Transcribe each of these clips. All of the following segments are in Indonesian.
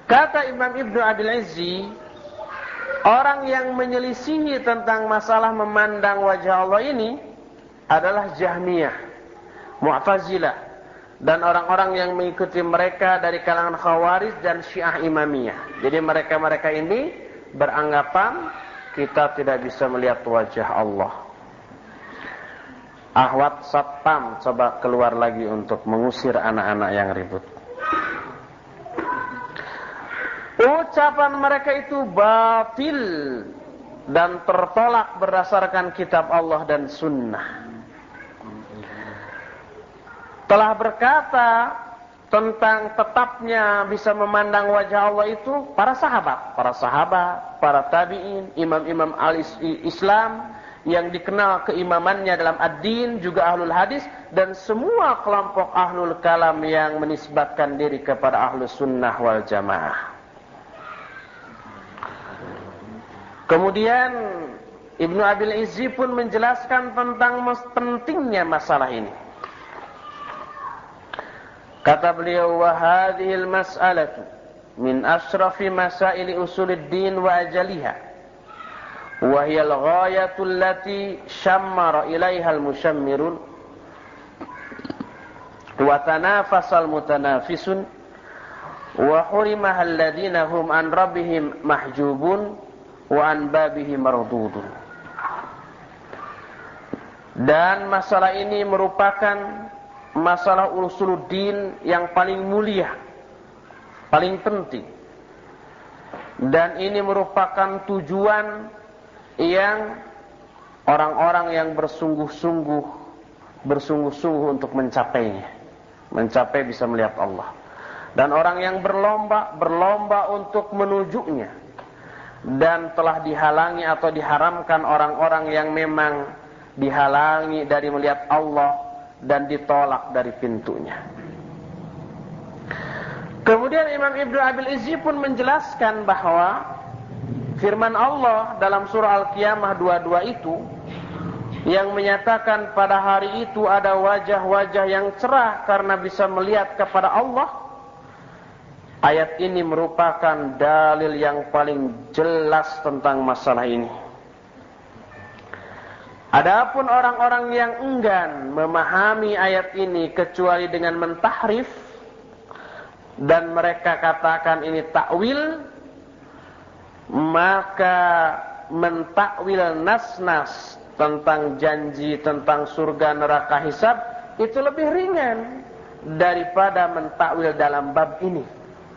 Kata Imam Ibnu Abil Izzi, orang yang menyelisihi tentang masalah memandang wajah Allah ini adalah Jahmiyah, Mu'tazilah, dan orang-orang yang mengikuti mereka dari kalangan Khawarij dan Syiah Imamiyah. Jadi mereka-mereka ini beranggapan kita tidak bisa melihat wajah Allah. Ahwat Satpam coba keluar lagi untuk mengusir anak-anak yang ribut. Ucapan mereka itu batil dan tertolak berdasarkan kitab Allah dan sunnah. Telah berkata tentang tetapnya bisa memandang wajah Allah itu para sahabat, para tabi'in, imam-imam al-Islam yang dikenal keimamannya dalam ad-din, juga ahlul hadis, dan semua kelompok ahlul kalam yang menisbatkan diri kepada ahlus sunnah wal jamaah. Kemudian Ibnu Abil Izzi pun menjelaskan tentang pentingnya masalah ini. Kata beliau, wa hadhil mas'alatu min asrafi masaili usuluddin wa ajaliha wa hiya al-ghayatu allati shammara ilaiha al-mushammirun wa tanafasa al-mutanafisun wa hurimaha alladhina hum an rabbihim mahjubun wa an babihi mardudun. Dan masalah ini merupakan masalah usuluddin yang paling mulia, paling penting. Dan ini merupakan tujuan yang orang-orang yang bersungguh-sungguh untuk mencapainya, mencapai bisa melihat Allah. Dan orang yang berlomba untuk menujunya, dan telah dihalangi atau diharamkan orang-orang yang memang dihalangi dari melihat Allah dan ditolak dari pintunya. Kemudian Imam Ibnu Abil Izzi pun menjelaskan bahwa firman Allah dalam surah Al-Qiyamah 22 itu yang menyatakan pada hari itu ada wajah-wajah yang cerah karena bisa melihat kepada Allah. Ayat ini merupakan dalil yang paling jelas tentang masalah ini. Adapun orang-orang yang enggan memahami ayat ini kecuali dengan mentahrif dan mereka katakan ini takwil, maka mentakwil nas-nas tentang janji tentang surga neraka hisab itu lebih ringan daripada mentakwil dalam bab ini,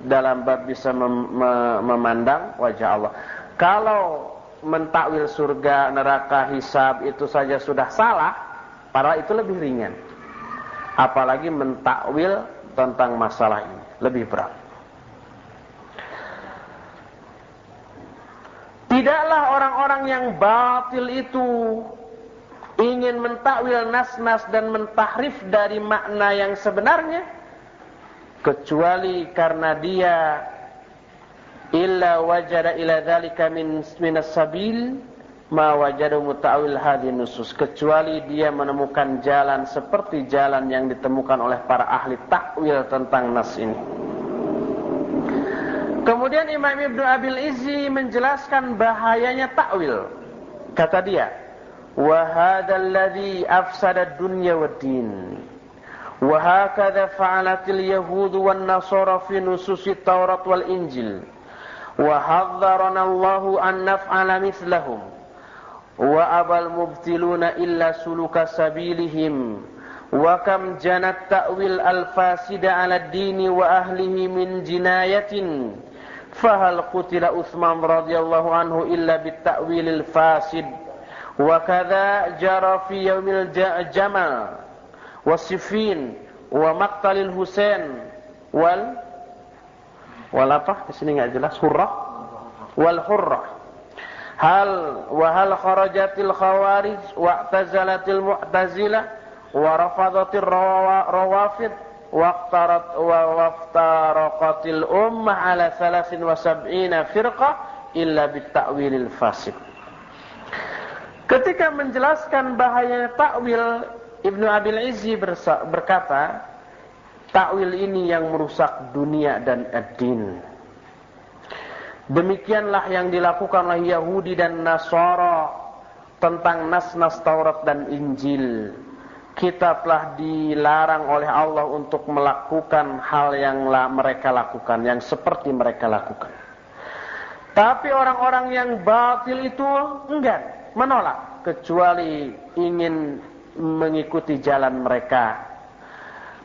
dalam bab bisa memandang wajah Allah. Kalau mentakwil surga, neraka, hisab itu saja sudah salah, padahal itu lebih ringan. Apalagi mentakwil tentang masalah ini, lebih berat. Tidaklah orang-orang yang batil itu ingin mentakwil nas-nas dan mentahrif dari makna yang sebenarnya, kecuali karena dia illa wajada ila dzalika minas sabil ma wajada muta'awil hadhihi nusus, kecuali dia menemukan jalan seperti jalan yang ditemukan oleh para ahli takwil tentang nas ini. Kemudian Imam Ibnu Abil Izzi menjelaskan bahayanya takwil. Kata dia, wa hadzal ladzi afsada ad-dunya wad-din wa hakadha fa'alatil yahud wan nasara fi nususit Taurat wal Injil. وَحَذَّرَنَا اللَّهُ أَن نَفْعَلَ مِثْلَهُمْ وَأَبَى الْمُبْتِلُونَ إِلَّا سُلُكَ سَبِيلِهِمْ وَكَمْ جَنَى التَّأْوِيلَ الْفَاسِدَ عَلَى الدِّينِ وَأَهْلِهِ مِنْ جِنَايَةٍ فَهَلْ قُتِلَ عُثْمَانُ رَضِيَ اللَّهُ عَنْهُ إِلَّا بِالتَّأْوِيلِ الْفَاسِدِ وَكَذَا جَرَى فِي يَوْمِ الْجَمَلِ وَالصِّفِّينِ وَمَقْتَلِ الْحُسَيْنِ wal apa? Di sini enggak jelas. Hurrah wal hurrah. Hal kharajatil khawarij wa i'tazalatil mu'tazilah wa rafadatir rawafid wa waftaraqatil ummah ala 73 firqah illa bitta'wilil fasid. Ketika menjelaskan bahayanya takwil, Ibnu Abil Izzi berkata, takwil ini yang merusak dunia dan ad-din. Demikianlah yang dilakukan oleh Yahudi dan Nasara tentang nas-nas Taurat dan Injil. Kita telah dilarang oleh Allah untuk melakukan hal yang mereka lakukan, yang seperti mereka lakukan. Tapi orang-orang yang batil itu enggan, menolak, kecuali ingin mengikuti jalan mereka.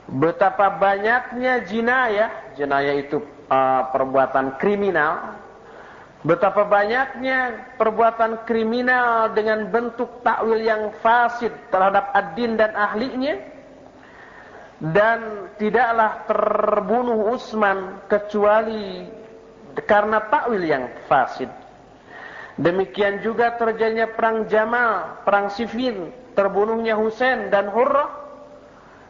Betapa banyaknya jinayah itu perbuatan kriminal. Betapa banyaknya perbuatan kriminal dengan bentuk takwil yang fasid terhadap ad-din dan ahlinya. Dan tidaklah terbunuh Utsman kecuali karena takwil yang fasid. Demikian juga terjadinya perang Jamal, perang Siffin, terbunuhnya Husain dan Hurrah.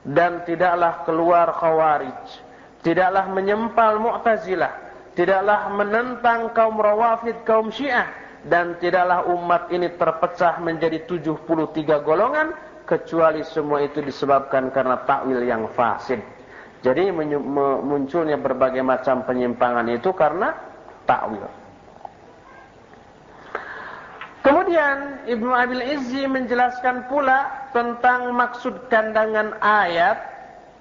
Dan tidaklah keluar Khawarij, tidaklah menyempal Mu'tazilah, tidaklah menentang kaum Rawafid, kaum Syiah, dan tidaklah umat ini terpecah menjadi 73 golongan, kecuali semua itu disebabkan karena takwil yang fasid. Jadi munculnya berbagai macam penyimpangan itu karena takwil. Kemudian Ibnu Abil Izzi menjelaskan pula tentang maksud kandangan ayat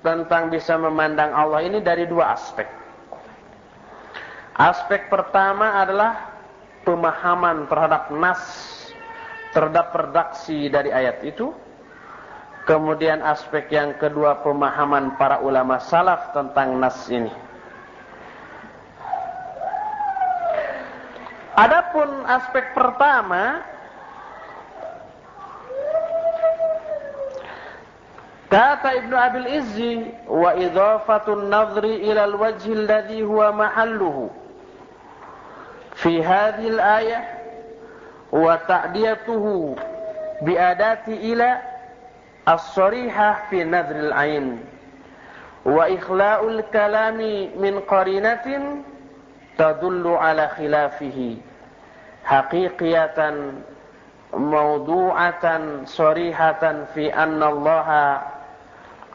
tentang bisa memandang Allah ini dari dua aspek. Aspek pertama adalah pemahaman terhadap nas, terhadap redaksi dari ayat itu. Kemudian aspek yang kedua, pemahaman para ulama salaf tentang nas ini. Adapun aspek pertama, kata Ibnu Abil Izzi, wa idhafatun nadhri ila al-wajhi alladhi huwa mahalluhu fi hadhihi al-ayah wa ta'diyatuhu bi adati ila as-sarihah fi nadhri al-ain wa ikhla'ul kalami min qarinatin tadullu ala khilafihi haqiqiyatan mawdu'atan sarihatan fi anna allaha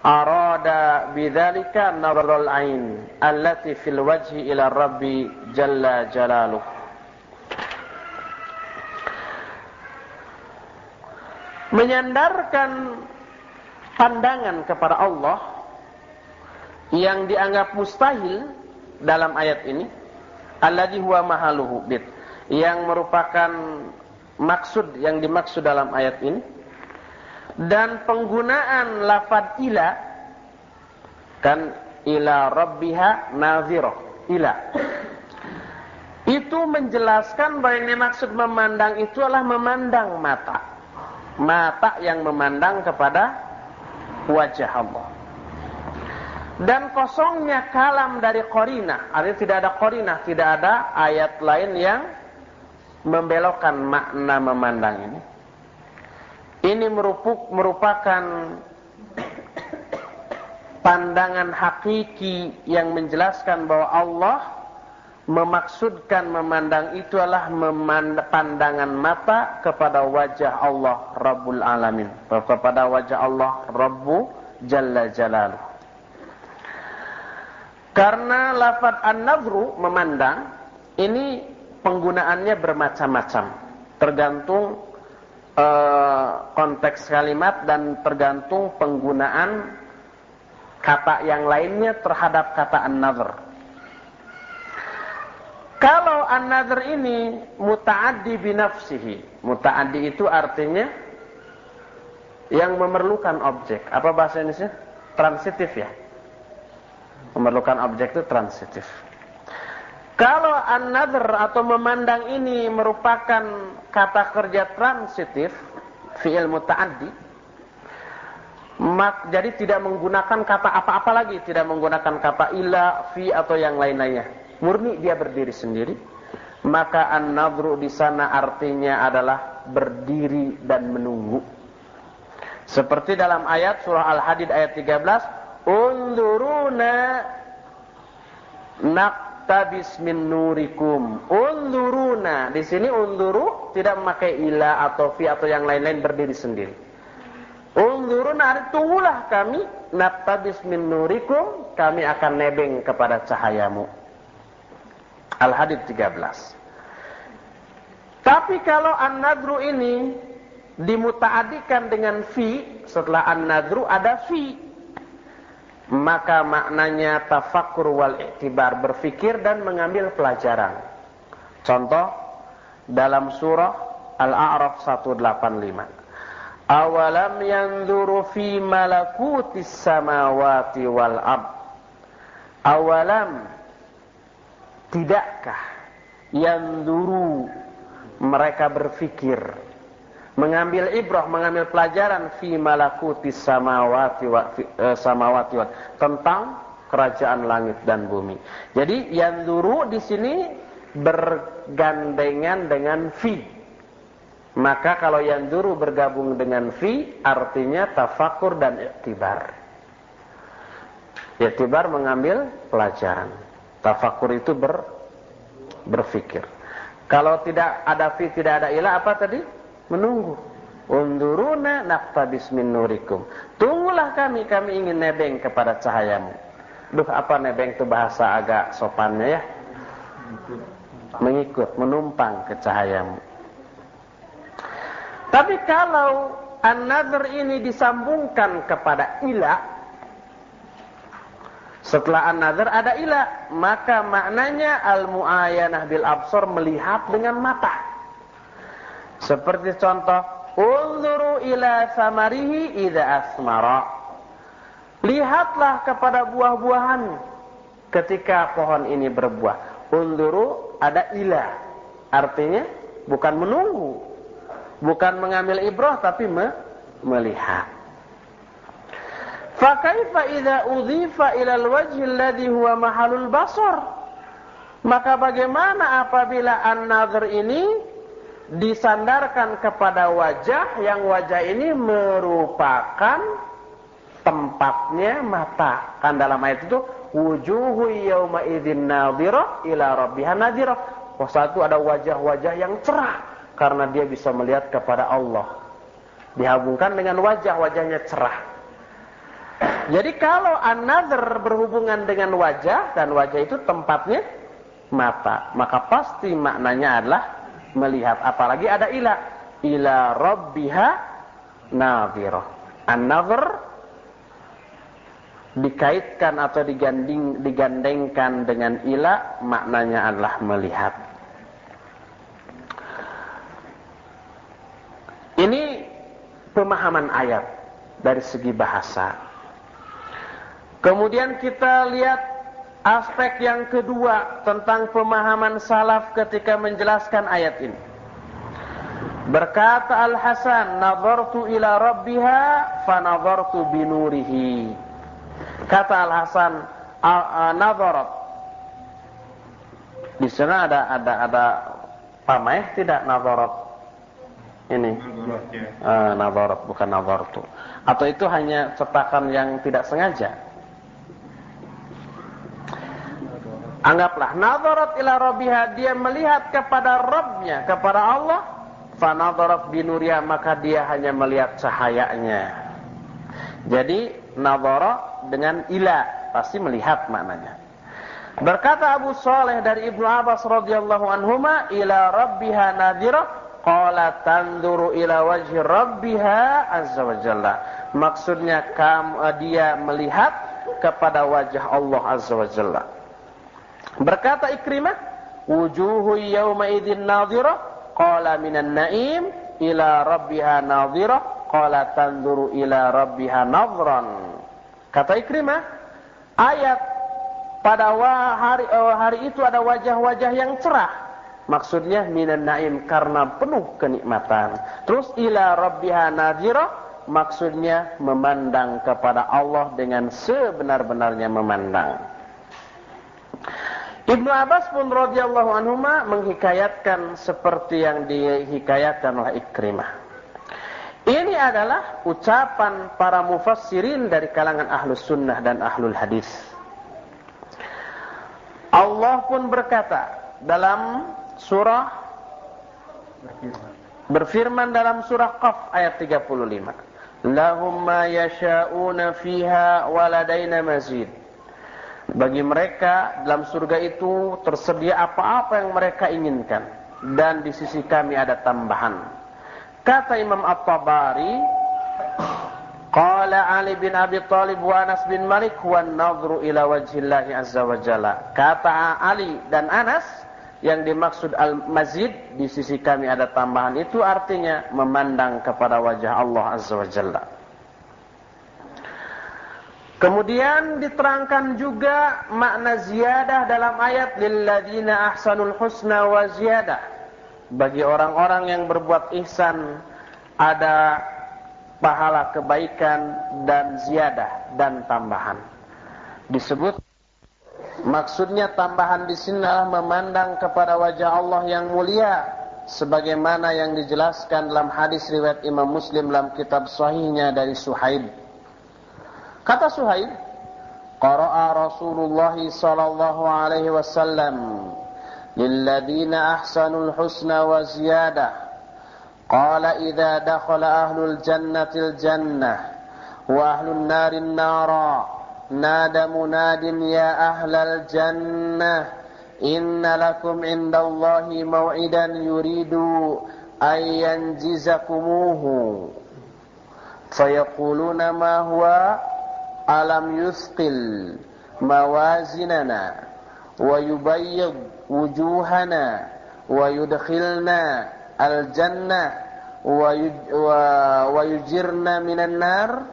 arada bidzalika nadhrul ain allati fil wajhi ila rabbi jalla jalaluh. Menyandarkan pandangan kepada Allah yang dianggap mustahil dalam ayat ini, alladzi huwa mahaluhu bid, yang merupakan maksud yang dimaksud dalam ayat ini, dan penggunaan lafaz ila, kan ila rabbiha nazirah, ila itu menjelaskan bahwa yang dimaksud memandang itu adalah memandang mata yang memandang kepada wajah Allah. Dan kosongnya kalam dari qarinah, artinya tidak ada qarinah, tidak ada ayat lain yang membelokkan makna memandang ini. Ini merupakan pandangan hakiki yang menjelaskan bahwa Allah memaksudkan memandang itu adalah pandangan mata kepada wajah Allah Rabbul Alamin, kepada wajah Allah Rabbu Jalla Jalaluh. Karena lafaz an-nadhru, memandang, ini penggunaannya bermacam-macam, tergantung konteks kalimat dan tergantung penggunaan kata yang lainnya terhadap kata an-nadhr. Kalau an-nadhr ini muta'addi binafsihi, muta'addi itu artinya yang memerlukan objek. Apa bahasa Indonesia? Transitif ya. Memerlukan objek itu transitif. Kalau an-nadhr atau memandang ini merupakan kata kerja transitif, fi'il muta'addi, jadi tidak menggunakan kata apa-apa lagi, tidak menggunakan kata ila, fi atau yang lain-lainnya. Murni dia berdiri sendiri. Maka an-nadhru di sana artinya adalah berdiri dan menunggu. Seperti dalam ayat surah Al-Hadid ayat 13, "Unzuruna naqtabis min nurikum." Unzuruna, di sini unzuru tidak memakai ila atau fi atau yang lain-lain, berdiri sendiri. Unzuruna, tunggulah kami, naqtabis min nurikum, kami akan nebeng kepada cahayamu. Al-Hadid 13. Tapi kalau an-nadru ini dimuta'adikan dengan fi, setelah an-nadru ada fi, maka maknanya tafakkur wal i'tibar, berfikir dan mengambil pelajaran. Contoh dalam surah Al-A'raf 185. Awalam yanzuru fi malakutis samawati wal ard. Awalam, tidakkah, yanzuru, mereka berfikir, mengambil ibrah, mengambil pelajaran fi malakutis samawati wa tentang kerajaan langit dan bumi. Jadi yanzuru di sini bergandengan dengan fi. Maka kalau yanzuru bergabung dengan fi, artinya tafakur dan iktibar. Iktibar mengambil pelajaran. Tafakur itu berfikir. Kalau tidak ada fi, tidak ada ilah, apa tadi? Menunggu. Unduruna naqtabis min nurikum. Tunggulah kami ingin nebeng kepada cahayamu. Duh, apa nebeng itu bahasa agak sopannya ya? Mengikut, menumpang ke cahayamu. Tapi kalau an-nadhr ini disambungkan kepada ila, setelah an-nadhr ada ila, maka maknanya al-mu'ayanah bil absar, melihat dengan mata. Seperti contoh, unzuru ila samarihi idza asmara. Lihatlah kepada buah-buahan ketika pohon ini berbuah. Unzuru ada ila, artinya bukan menunggu, bukan mengambil ibrah, tapi melihat. Fa kaifa idza udhifa ila al-wajhi alladhi huwa mahalul basar? Maka bagaimana apabila an-nadhr ini disandarkan kepada wajah, yang wajah ini merupakan tempatnya mata. Kan dalam ayat itu wujuhu yauma idzin nadhirah ila rabbiha nadhirah. Satu ada wajah-wajah yang cerah karena dia bisa melihat kepada Allah. Dihubungkan dengan wajah-wajahnya cerah. Jadi kalau an-nadhr berhubungan dengan wajah, dan wajah itu tempatnya mata, maka pasti maknanya adalah melihat. Apalagi ada ila rabbiha nadhirah. An-nadhr dikaitkan atau digandengkan dengan ila, maknanya adalah melihat. Ini pemahaman ayat dari segi bahasa. Kemudian kita lihat aspek yang kedua tentang pemahaman salaf ketika menjelaskan ayat ini. Berkata Al-Hasan, "Nadhartu ila rabbiha fa nadhartu binurihi." Kata Al-Hasan, nadharat. Di sana ada pameh tidak nadharat? Ini nadharat, bukan nadhartu. Atau itu hanya cetakan yang tidak sengaja? Anggaplah nadharat ila rabbiha, dia melihat kepada Rabbnya, kepada Allah. Fa nadharat binuriha, maka dia hanya melihat cahayanya. Jadi nadhara dengan ila, pasti melihat maknanya. Berkata Abu Saleh dari Ibnu Abbas radhiyallahu anhuma, ila rabbiha nadhirah, qala tanzuru ila wajhi rabbiha azza wa jalla. Maksudnya dia melihat kepada wajah Allah azza wa jalla. Berkata Ikrimah, wujuhu yawma idzin nadhirah, qala minan na'im ila rabbiha nadhirah, qala tanzuru ila rabbiha nadhran. Kata Ikrimah, ayat pada hari itu ada wajah-wajah yang cerah. Maksudnya minan na'im, karena penuh kenikmatan. Terus ila rabbiha nadhirah, maksudnya memandang kepada Allah dengan sebenar-benarnya memandang. Ibnu Abbas pun radhiyallahu anhuma menghikayatkan seperti yang dihikayatkan oleh Ikrimah. Ini adalah ucapan para mufassirin dari kalangan ahlus sunnah dan ahlul hadis. Allah pun berkata dalam surah, berfirman dalam surah Qaf ayat 35, lahum ma yasha'una fiha wa ladaina mazid. Bagi mereka dalam surga itu tersedia apa-apa yang mereka inginkan, dan di sisi kami ada tambahan. Kata Imam At-Tabari, qala Ali bin Abi Thalib wa Anas bin Malik huwa an-nadhru ila wajhillahi azza wa jalla. Kata Ali dan Anas, yang dimaksud al-mazid di sisi kami ada tambahan itu artinya memandang kepada wajah Allah azza wa jalla. Kemudian diterangkan juga makna ziyadah dalam ayat lilladzina ahsanul husna wa ziyadah. Bagi orang-orang yang berbuat ihsan ada pahala kebaikan dan ziyadah dan tambahan. Disebut maksudnya tambahan di sini adalah memandang kepada wajah Allah yang mulia, sebagaimana yang dijelaskan dalam hadis riwayat Imam Muslim dalam kitab sahihnya dari Suhaib. Kata Suhaib, qara'a Rasulullah sallallahu alaihi wasallam lilladzina ahsanul husna wa ziyadah. Qala idza dakhala ahlul jannatil jannah wa ahlun narin nara nada munadin ya ahlal jannah inna lakum indallahi maw'idan yuridu ay yanjizakumuhu fayaquluna ma huwa alam yuthqil mawazinana wa yubayyid wujuhana wa yudkhilna al-jannah wa yujirna minan nar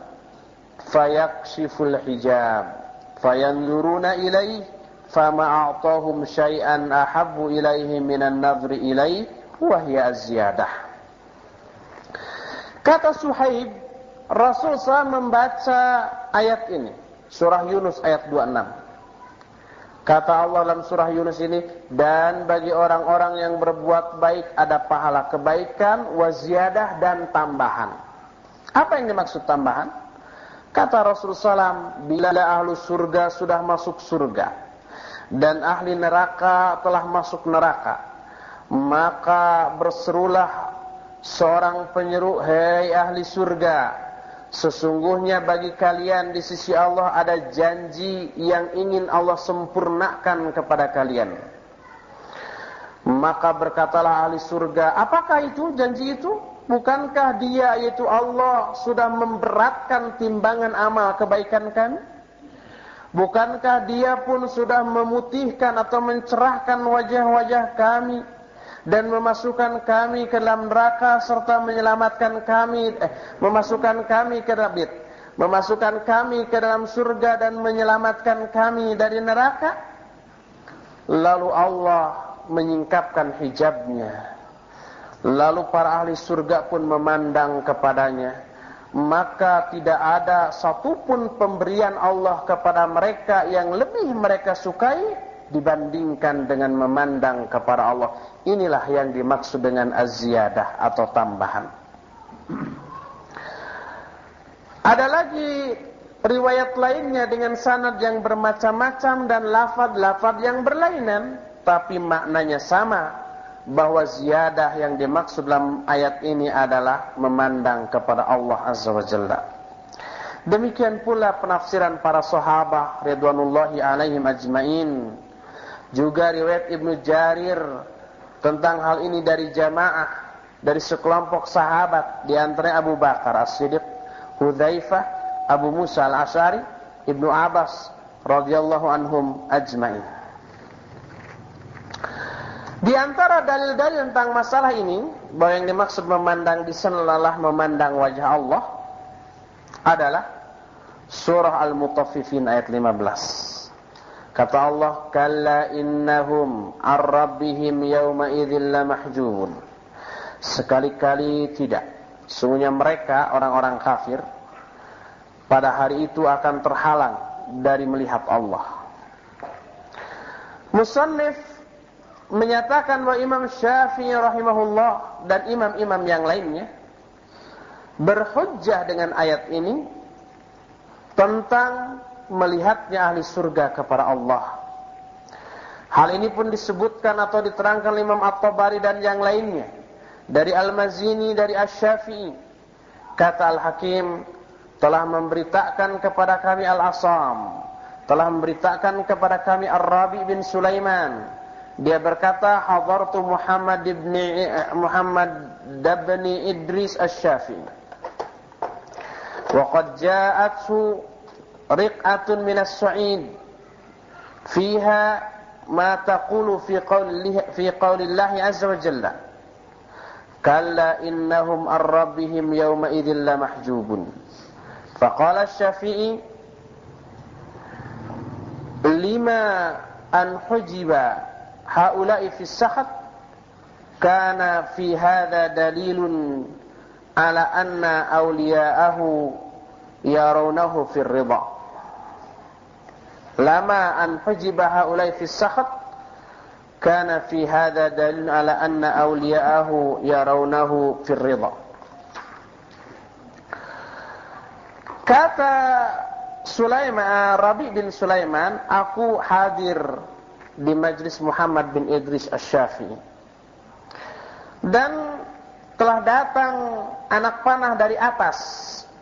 fayakshiful hijab fayanzuruna ilayhi fama a'tahum syai'an ahabbu ilayhi minan nadhri ilayhi wa hiya az-ziyadah. Kata Suhaib, Rasul SAW membaca ayat ini, surah Yunus ayat 26. Kata Allah dalam surah Yunus ini, dan bagi orang-orang yang berbuat baik ada pahala kebaikan, waziyadah dan tambahan. Apa yang dimaksud tambahan? Kata Rasul SAW, bila ahlu surga sudah masuk surga dan ahli neraka telah masuk neraka, maka berserulah seorang penyeru, hei ahli surga, sesungguhnya bagi kalian di sisi Allah ada janji yang ingin Allah sempurnakan kepada kalian. Maka berkatalah ahli surga, apakah itu janji itu? Bukankah dia, yaitu Allah, sudah memberatkan timbangan amal kebaikan kami? Bukankah dia pun sudah memutihkan atau mencerahkan wajah-wajah kami dan memasukkan kami ke dalam neraka serta menyelamatkan kami, memasukkan kami ke dalam surga dan menyelamatkan kami dari neraka? Lalu Allah menyingkapkan hijabnya. Lalu para ahli surga pun memandang kepadanya. Maka tidak ada satupun pemberian Allah kepada mereka yang lebih mereka sukai dibandingkan dengan memandang kepada Allah. Inilah yang dimaksud dengan az-ziyadah atau tambahan. Ada lagi riwayat lainnya dengan sanad yang bermacam-macam dan lafaz-lafaz yang berlainan, tapi maknanya sama, bahwa ziyadah yang dimaksud dalam ayat ini adalah memandang kepada Allah Azza wa Jalla. Demikian pula penafsiran para sahabat ridwanullahi alaihim ajmain. Juga riwayat Ibnu Jarir tentang hal ini dari jamaah, dari sekelompok sahabat, di antaranya Abu Bakar As-Siddiq, Hudzaifah, Abu Musa Al-Asy'ari, Ibnu Abbas radhiyallahu anhum ajmain. Di antara dalil-dalil tentang masalah ini, bahwa yang dimaksud memandang di sana adalah memandang wajah Allah, adalah surah Al-Mutaffifin ayat 15. Kata Allah, kalla innahum ar-rabbihim yawma idzin lamahjubun. Sekali-kali tidak, sesungguhnya mereka orang-orang kafir pada hari itu akan terhalang dari melihat Allah. Musannif menyatakan bahwa Imam Syafi'i rahimahullah dan imam-imam yang lainnya berhujjah dengan ayat ini tentang melihatnya ahli surga kepada Allah. Hal ini pun disebutkan atau diterangkan Imam At-Tabari dan yang lainnya dari Al-Mazini, dari Asy-Syafi'i. Kata Al-Hakim, telah memberitakan kepada kami Al-Asam telah memberitakan kepada kami Ar-Rabi bin Sulaiman. Dia berkata, hadartu Muhammad ibn Idris Asy-Syafi'i. Wa qad ja'athu riq'atun min as-Su'id fiha ma taqulu fi qawlillahi azza wa jalla. Kalla innahum ar-rabbihim yawma idzin la mahjubun. Faqala Asy-Syafi'i lima an hujiba haula'i fi as-sakhat kana fi hadha dalilun ala anna awliya'ahu yarawnahu fi ar-ridha. Lama an hujiba haula'i fi as-sakhat kana fi hadha dalilun ala anna awliya'ahu yarawnahu fi ar-ridha. Kata Rabi bin Sulaiman, aku hadir di majlis Muhammad bin Idris Asy-Syafi'i. Dan telah datang anak panah dari atas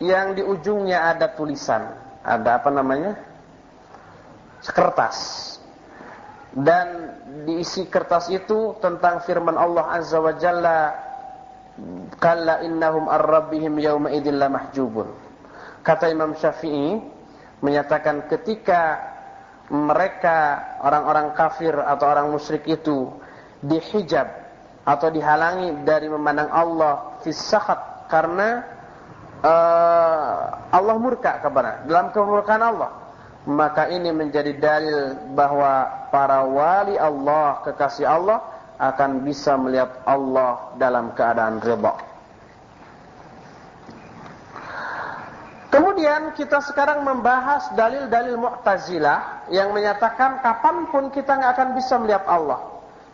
yang di ujungnya ada tulisan. Ada apa namanya? Kertas. Dan diisi kertas itu tentang firman Allah Azza wa Jalla, kalla innahum ar-rabbihim yawma idzin la mahjubun. Kata Imam Syafi'i menyatakan ketika mereka orang-orang kafir atau orang musyrik itu dihijab atau dihalangi dari memandang Allah fi sakhat karena Allah murka kepada dalam kemurkaan Allah, maka ini menjadi dalil bahwa para wali Allah, kekasih Allah akan bisa melihat Allah dalam keadaan ridha. Kemudian kita sekarang membahas dalil-dalil Mu'tazilah yang menyatakan kapanpun kita nggak akan bisa melihat Allah,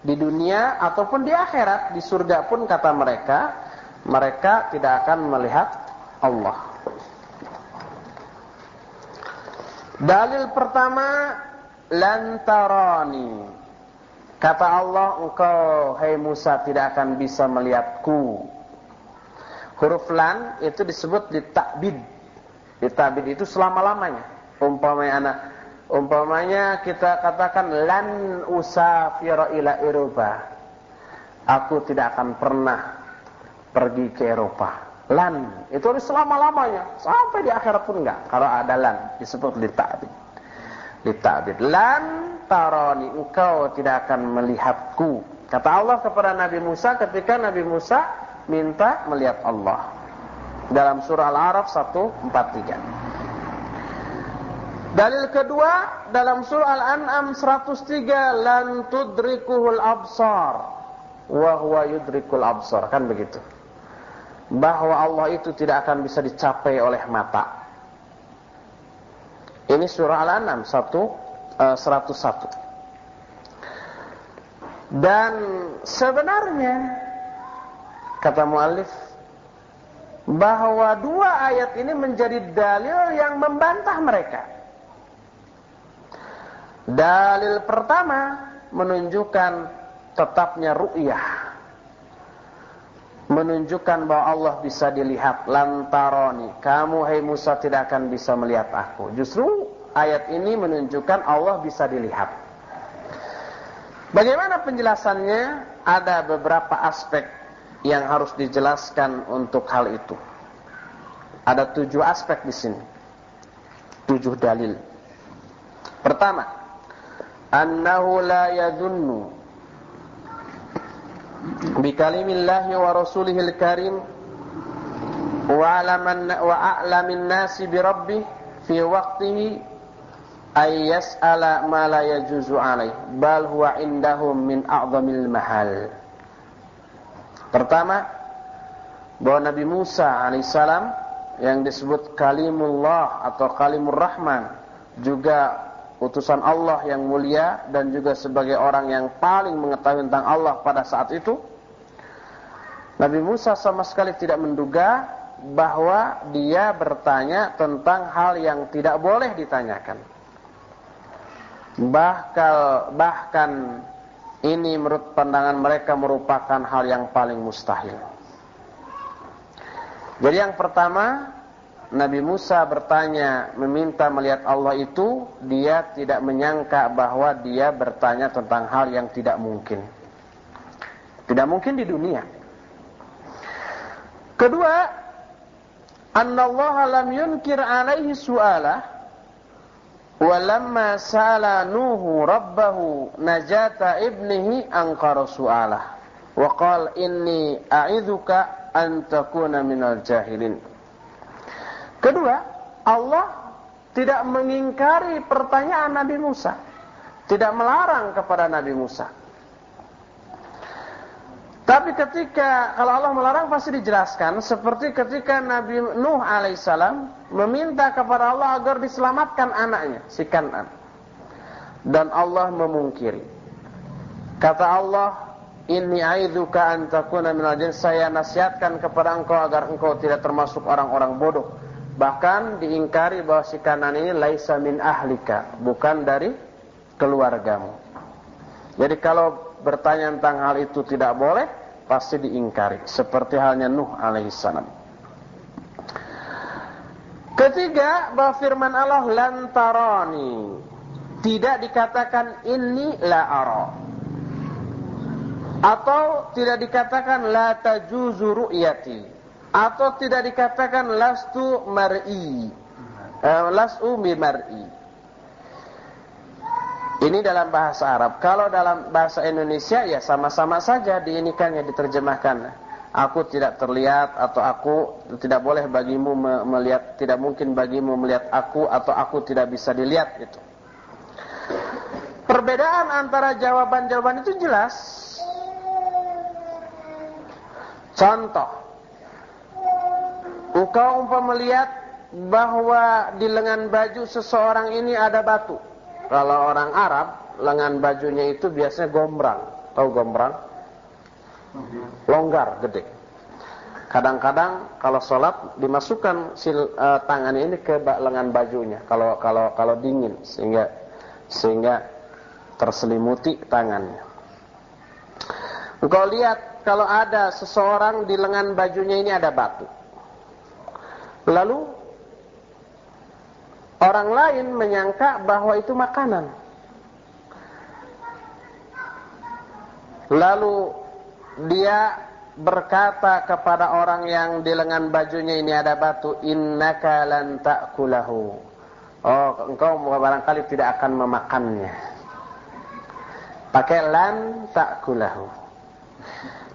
di dunia ataupun di akhirat. Di surga pun kata mereka tidak akan melihat Allah. Dalil pertama, lan tarani. Kata Allah, engkau hai Musa tidak akan bisa melihatku. Huruf lan itu disebut ditakbid. Ditabid itu selama-lamanya. Umpamanya kita katakan lan usafira ila Eropa. Aku tidak akan pernah pergi ke Eropa. Lan itu harus selama-lamanya, sampai di akhirat pun enggak. Kalau ada lan disebut ditabid. Ditabid. Lan tarani, engkau tidak akan melihatku. Kata Allah kepada Nabi Musa ketika Nabi Musa minta melihat Allah. Dalam surah Al-A'raf 143. Dalil kedua dalam surah Al-An'am 103, lan tudrikuhul absar wa huwa yudrikul absar, kan begitu. Bahwa Allah itu tidak akan bisa dicapai oleh mata. Ini surah Al-An'am 101. Dan sebenarnya kata muallif bahwa dua ayat ini menjadi dalil yang membantah mereka. Dalil pertama menunjukkan tetapnya ru'yah, menunjukkan bahwa Allah bisa dilihat. Lantaroni, kamu hai Musa tidak akan bisa melihat aku. Justru ayat ini menunjukkan Allah bisa dilihat. Bagaimana penjelasannya? Ada beberapa aspek yang harus dijelaskan untuk hal itu. Ada 7 aspek di sini. 7 dalil. Pertama, annahu la yadhunnu bi kalimillahi wa rasulihil karim wa a'lamin nasi bi rabbih fi waqtihi ay yas'ala ma la yajuzu alaih bal huwa indahum min a'zamil mahal. Pertama, bahwa Nabi Musa alaihissalam yang disebut kalimullah atau kalimur rahman, juga utusan Allah yang mulia dan juga sebagai orang yang paling mengetahui tentang Allah pada saat itu, Nabi Musa sama sekali tidak menduga bahwa dia bertanya tentang hal yang tidak boleh ditanyakan. Bahkan ini menurut pandangan mereka merupakan hal yang paling mustahil. Jadi yang pertama, Nabi Musa bertanya, meminta melihat Allah itu, dia tidak menyangka bahwa dia bertanya tentang hal yang tidak mungkin. Tidak mungkin di dunia. Kedua, annallaha lam yunkir alaihi su'alah, walamma sa'ala Nuhu rabbahu najata ibnihi angkara su'alah, wa qala inni a'idzuka an takuna minal jahilin. Kedua, Allah tidak mengingkari pertanyaan Nabi Musa, tidak melarang kepada Nabi Musa. Tapi kalau Allah melarang pasti dijelaskan, seperti ketika Nabi Nuh alaihissalam meminta kepada Allah agar diselamatkan anaknya, si Kan'an. Dan Allah memungkiri. Kata Allah, inni a'idzuka an takuna minal jahilin, saya nasihatkan kepada engkau agar engkau tidak termasuk orang-orang bodoh. Bahkan diingkari bahwa si Kan'an ini laisa min ahlika, bukan dari keluargamu. Jadi kalau bertanya tentang hal itu tidak boleh, pasti diingkari. Seperti halnya Nuh alaihissalam. Ketiga, bahwa firman Allah lan tarani, tidak dikatakan inni la ara, atau tidak dikatakan la tajuzu ru'yati, atau tidak dikatakan lastu mar'i, lastu bimar'i. Ini dalam bahasa Arab. Kalau dalam bahasa Indonesia ya sama-sama saja diinikannya, diterjemahkan. Aku tidak terlihat, atau aku tidak boleh bagimu melihat, tidak mungkin bagimu melihat aku, atau aku tidak bisa dilihat gitu. Perbedaan antara jawaban-jawaban itu jelas. Contoh, engkau melihat bahwa di lengan baju seseorang ini ada batu. Kalau orang Arab, lengan bajunya itu biasanya gombrang. Tahu gombrang? Longgar, gede. Kadang-kadang kalau sholat dimasukkan tangan ini ke lengan bajunya. Kalau dingin, sehingga terselimuti tangannya. Engkau lihat kalau ada seseorang di lengan bajunya ini ada batu. Lalu orang lain menyangka bahwa itu makanan. Lalu dia berkata kepada orang yang di lengan bajunya ini ada batu, innaka lan ta'kulahu. Oh, engkau barangkali tidak akan memakannya. Pakai lan ta'kulahu.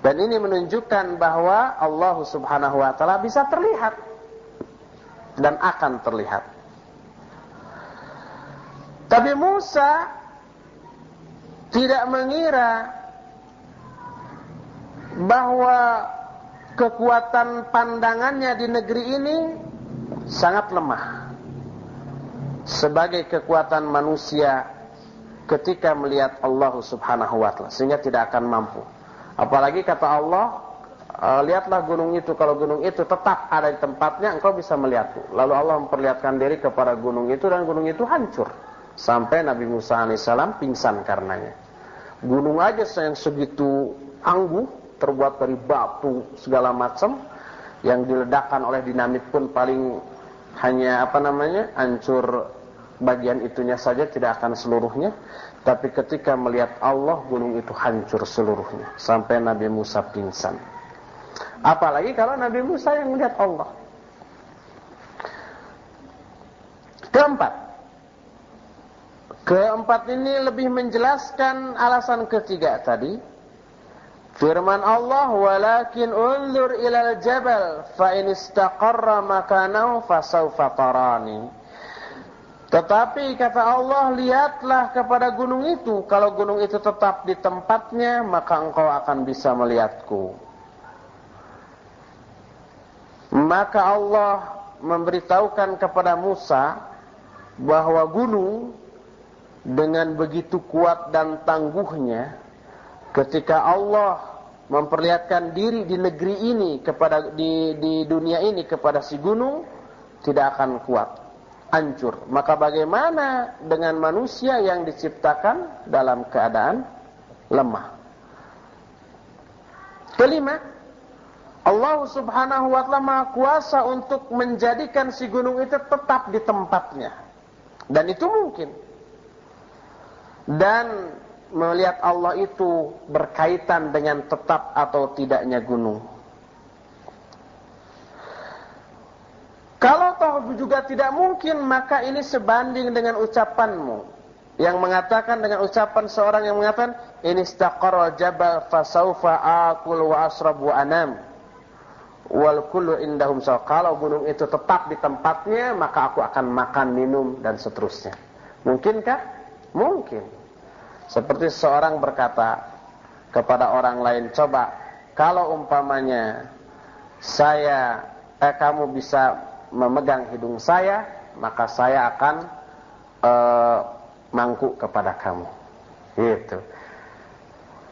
Dan ini menunjukkan bahwa Allah Subhanahu wa taala bisa terlihat dan akan terlihat. Tapi Musa tidak mengira bahwa kekuatan pandangannya di negeri ini sangat lemah sebagai kekuatan manusia ketika melihat Allah Subhanahu wa taala, sehingga tidak akan mampu. Apalagi kata Allah, lihatlah gunung itu, kalau gunung itu tetap ada di tempatnya, engkau bisa melihatku. Lalu Allah memperlihatkan diri kepada gunung itu, dan gunung itu hancur sampai Nabi Musa alaihissalam pingsan karenanya. Gunung aja yang segitu angguh, terbuat dari batu segala macam, yang diledakkan oleh dinamit pun paling hanya hancur bagian itunya saja, tidak akan seluruhnya. Tapi ketika melihat Allah, gunung itu hancur seluruhnya sampai Nabi Musa pingsan. Apalagi kalau Nabi Musa yang melihat Allah. Keempat ini lebih menjelaskan alasan ketiga tadi. Firman Allah, walakin unzur ilal jabal fa in istaqarra makanahu fasawfa tarani. Tetapi kata Allah, lihatlah kepada gunung itu. Kalau gunung itu tetap di tempatnya, maka engkau akan bisa melihatku. Maka Allah memberitahukan kepada Musa bahwa gunung dengan begitu kuat dan tangguhnya, ketika Allah memperlihatkan diri di negeri ini di dunia ini kepada si gunung, tidak akan kuat, hancur. Maka bagaimana dengan manusia yang diciptakan dalam keadaan lemah? Kelima, Allah subhanahu wa ta'ala maha kuasa untuk menjadikan si gunung itu tetap di tempatnya. Dan itu mungkin. Dan melihat Allah itu berkaitan dengan tetap atau tidaknya gunung. Kalau toh juga tidak mungkin, maka ini sebanding dengan ucapanmu yang mengatakan, dengan ucapan seorang yang mengatakan, in istaqarra jabal fasaufa aqul wa asrab wa anam wal kullu indahum saw. Kalau gunung itu tetap di tempatnya, maka aku akan makan, minum dan seterusnya. Mungkinkah? Mungkin. Seperti seorang berkata kepada orang lain, coba kalau umpamanya kamu bisa memegang hidung saya, maka saya akan mangkuk kepada kamu. Gitu.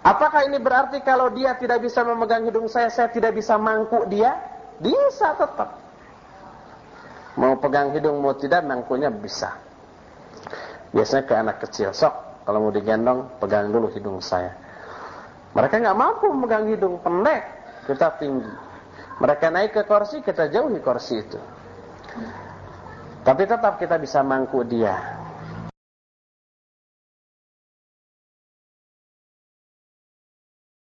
Apakah ini berarti kalau dia tidak bisa memegang hidung saya tidak bisa mangkuk dia? Bisa tetap. Mau pegang hidung mau tidak, mangkuknya bisa. Biasanya ke anak kecil, sok kalau mau digendong pegang dulu hidung saya. Mereka nggak mampu memegang hidung, pendek, kita tinggi. Mereka naik ke kursi, kita jauhi kursi itu. Tapi tetap kita bisa mangkuk dia.